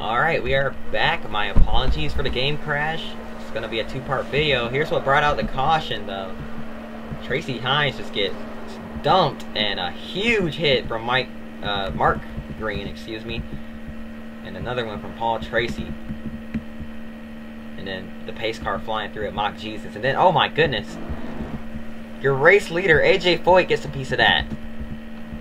Alright, we are back. My apologies for the game crash. It's going to be a two-part video. Here's what brought out the caution, though. Tracy Hines just gets dumped, and a huge hit from Mark Green, excuse me. And another one from Paul Tracy. And then the pace car flying through at Mock Jesus. And then, oh my goodness, your race leader, AJ Foyt, gets a piece of that.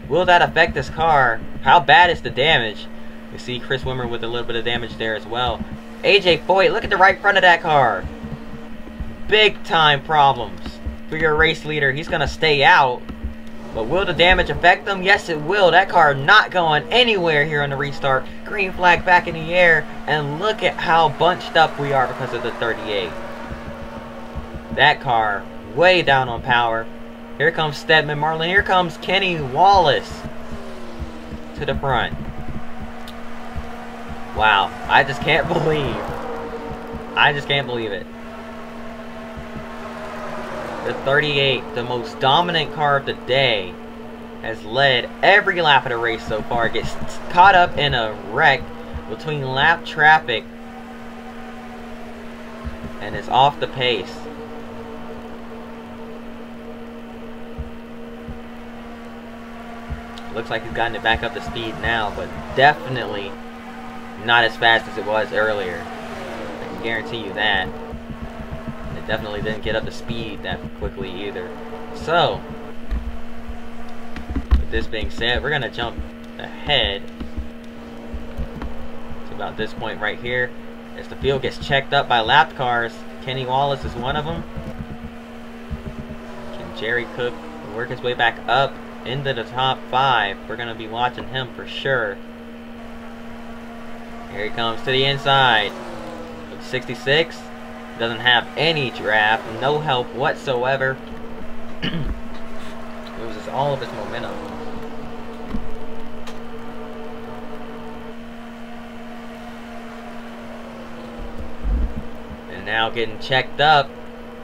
Will that affect this car? How bad is the damage? You see Chris Wimmer with a little bit of damage there as well. AJ Foyt, look at the right front of that car. Big time problems for your race leader. He's going to stay out. But will the damage affect him? Yes, it will. That car not going anywhere here on the restart. Green flag back in the air. And look at how bunched up we are because of the 38. That car way down on power. Here comes Stedman Marlin. Here comes Kenny Wallace to the front. Wow, I just can't believe it. The 38, the most dominant car of the day, has led every lap of the race so far. Gets caught up in a wreck between lap traffic and is off the pace. Looks like he's gotten it back up to speed now, but definitely not as fast as it was earlier. I can guarantee you that. It definitely didn't get up to speed that quickly either. So, with this being said, we're going to jump ahead to about this point right here. As the field gets checked up by lapped cars, Kenny Wallace is one of them. Can Jerry Cook work his way back up into the top 5? We're going to be watching him for sure. Here he comes to the inside. 66 doesn't have any draft, no help whatsoever. Loses all of his momentum. And now getting checked up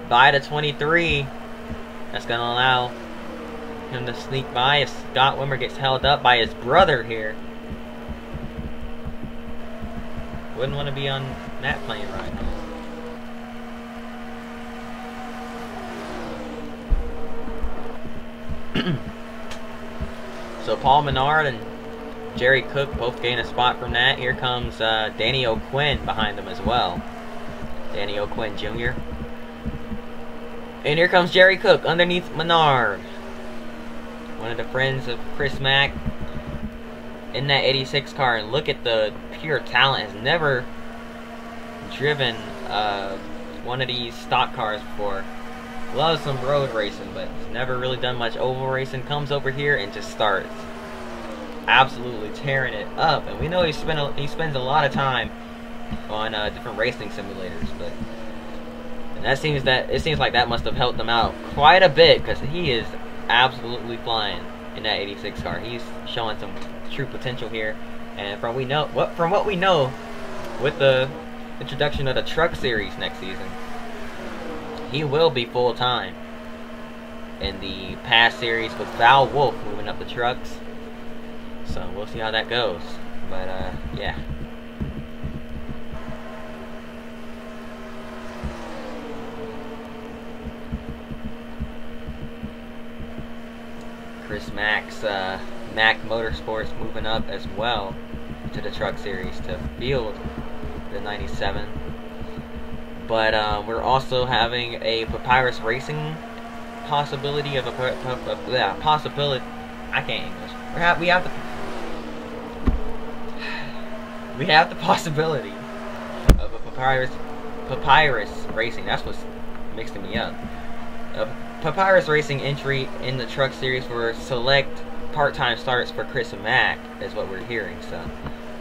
by the 23. That's going to allow him to sneak by as Scott Wimmer gets held up by his brother here. Wouldn't want to be on that plane right now. So Paul Menard and Jerry Cook both gain a spot from that. Here comes Danny O'Quinn behind them as well. Danny O'Quinn Jr. And here comes Jerry Cook underneath Menard. One of the friends of Chris Mack in that 86 car. And look at the pure talent. Has never driven one of these stock cars before. Loves some road racing, but has never really done much oval racing. Comes over here and just starts absolutely tearing it up. And we know he spends a lot of time on different racing simulators, but it seems like that must have helped him out quite a bit, because he is absolutely flying in that 86 car. He's showing some true potential here. And from what we know with the introduction of the truck series next season, he will be full-time in the past series with Val Wolf moving up the trucks. So we'll see how that goes. But yeah. Chris Mack's Mack Motorsports moving up as well to the truck series to field the 97. But we're also having a Papyrus Racing possibility of a possibility. I can't English. We have the possibility of a Papyrus Racing. That's what's mixing me up. A Papyrus Racing entry in the truck series for select part-time starts for Chris Mack is what we're hearing. So,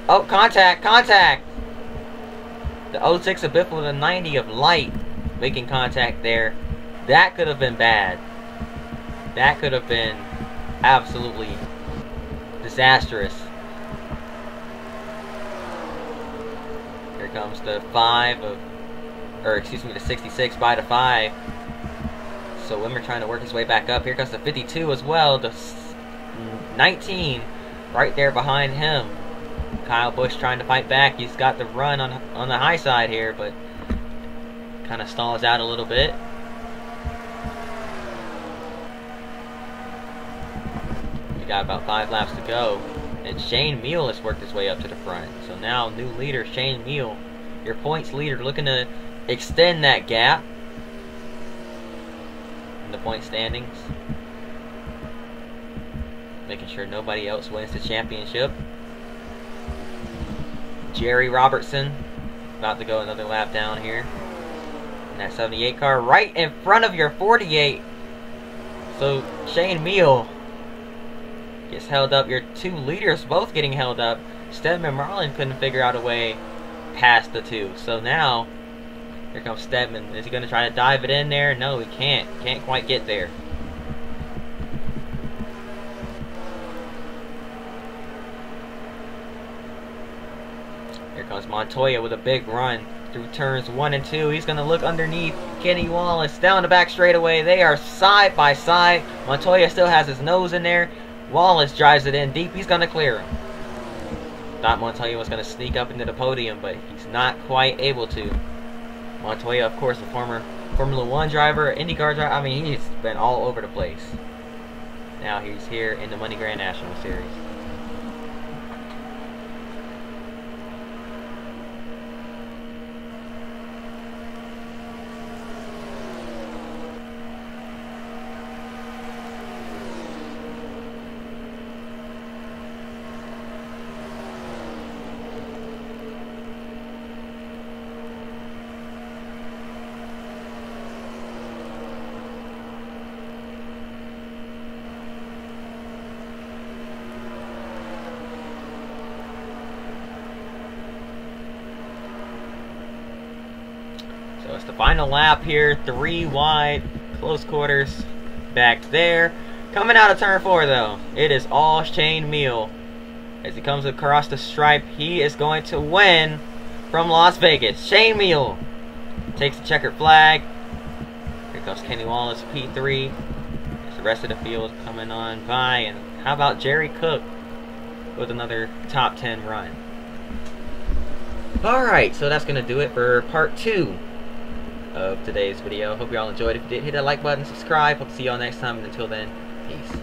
oh, contact! The 06 of Biffle, the 90 of Light making contact there. That could have been bad. That could have been absolutely disastrous. Here comes the the 66 by the 5. So Wimmer trying to work his way back up. Here comes the 52 as well. The 19 right there behind him. Kyle Busch trying to fight back. He's got the run on the high side here, but kind of stalls out a little bit. We got about 5 laps to go. And Shane Meal has worked his way up to the front. So now new leader Shane Meal, your points leader, looking to extend that gap in the point standings. Making sure nobody else wins the championship. Jerry Robertson about to go another lap down here. And that 78 car right in front of your 48. So Shane Meal gets held up. Your 2 leaders both getting held up. Stedman and Marlin couldn't figure out a way past the 2. So now, here comes Stedman. Is he going to try to dive it in there? No, he can't. Can't quite get there. Here comes Montoya with a big run through turns 1 and 2. He's going to look underneath Kenny Wallace down the back straightaway. They are side by side. Montoya still has his nose in there. Wallace drives it in deep. He's going to clear him. Thought Montoya was going to sneak up into the podium, but he's not quite able to. Montoya, of course, a former Formula 1 driver, IndyCar driver. I mean, he's been all over the place. Now he's here in the Money Grand National Series. So it's the final lap here, 3 wide, close quarters back there. Coming out of turn 4 though, it is all Shane Meal. As he comes across the stripe, he is going to win from Las Vegas. Shane Meal takes the checkered flag. Here comes Kenny Wallace, P3. There's the rest of the field coming on by. And how about Jerry Cook with another top 10 run? Alright, so that's going to do it for part 2 of today's video. Hope you all enjoyed. If you did, hit that like button, subscribe. Hope to see you all next time, and until then, peace.